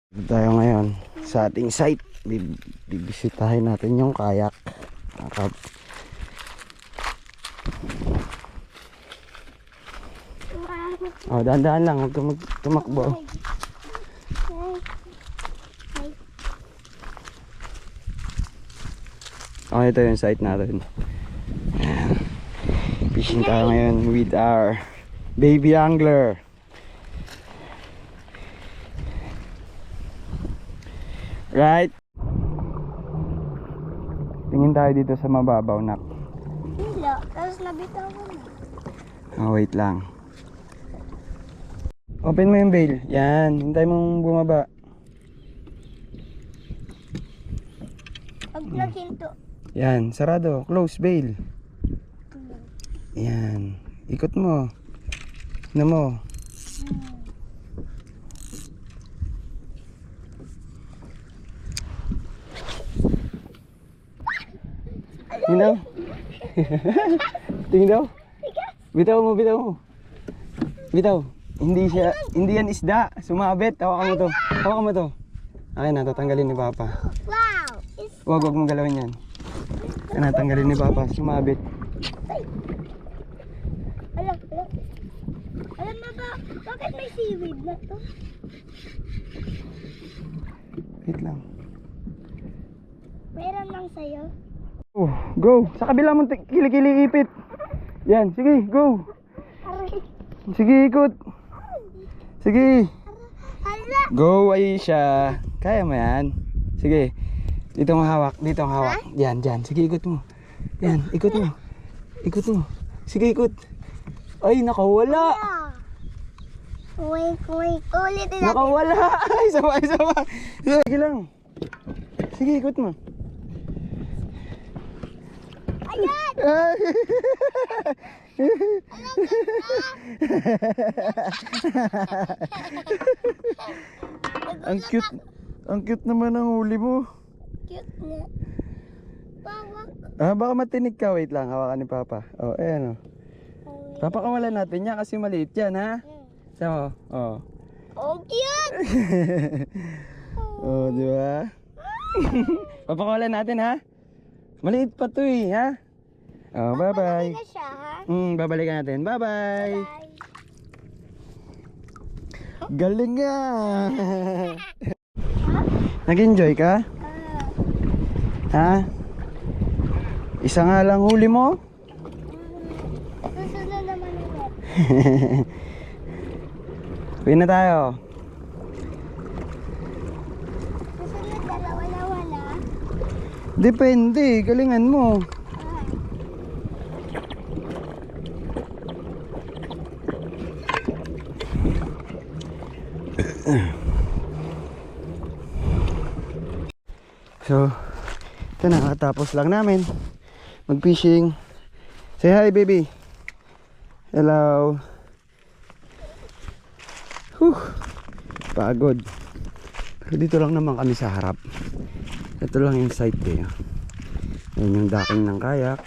Dito tayo ngayon sa ating site. Bibisitahin natin yung kayak. Oh, dahan-dahan lang, huwag kang tumakbo. Oh, ito yung site natin. Fishing tayo ngayon with our baby angler. Right? Tingin tayo dito sa mababaw, nak. Hindi, tapos nabitaw ko na. Oh, wait lang. Open mo yung bail. Yan, hintay mong bumaba. Pag naghinto. Yan, sarado. Close bail. Yan. Ikot mo. Ano mo? Tingin daw. Tingin daw. Bitaw mo, bitaw mo. Bitaw. Hindi siya, hindi yan isda. Sumabit. Hawakan mo to. Hawakan mo to. Akin na, tatanggalin ni Papa. Wow! Huwag mong galawin yan. Ayan na, tanggalin ni Papa. Sumabit. Alam mo ba, bakit may seaweed na to? Wait lang. Meron lang sa'yo. Oh, go. Sa kabila mong kilikili ipit. Yan, sige, go. Aray! Sige, ikot. Sige. Hala! Go, Aisha. Kaya mo yan. Sige. Dito ang hawak. Dito ang hawak. Yan, dyan. Sige, ikot mo. Yan, ikot mo. Ikot mo. Sige, ikot. Ay, nakawala. Wait, ulitin natin. Nakawala. Ay, sama. Sige lang. Sige, ikot mo. Ayan! Ay. Ang cute. Ang cute naman ang huli mo. Cute na. Bawak. Ah, baka matinig ka. Wait lang, hawakan ni Papa. Oh, ayan oh. Papakawalan natin yan kasi maliit yan, ha? So, oh. Oh, cute! Oh, di ba? Papakawalan natin, ha? Maliit pa to eh, ha? Oh, bye-bye. Na siya, ha? Babalikan natin. Bye-bye. Bye. Galing nga. Nag-enjoy ka? Ha? Isa nga lang huli mo? Susunod naman ulit. Uwi na tayo. Susunod dalawa na wala. Depende, galingan mo. So, ito nakatapos lang namin mag-fishing. Say hi, baby. Hello. Pagod. Pero dito lang naman kami sa harap. Ito lang yung site eh. Ayan yung docking ng kayak.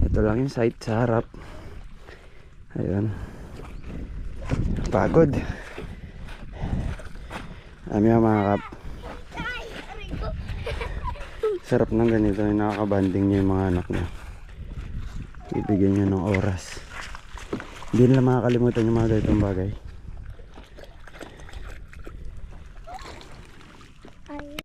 Ito lang yung site sa harap. Ayan. Pagod. Mga kap. Sarap ng ganito, yung nakakabanding niya yung mga anak niya. Ibigyan niya ng oras. Hindi nila makakalimutan yung mga ganitong bagay.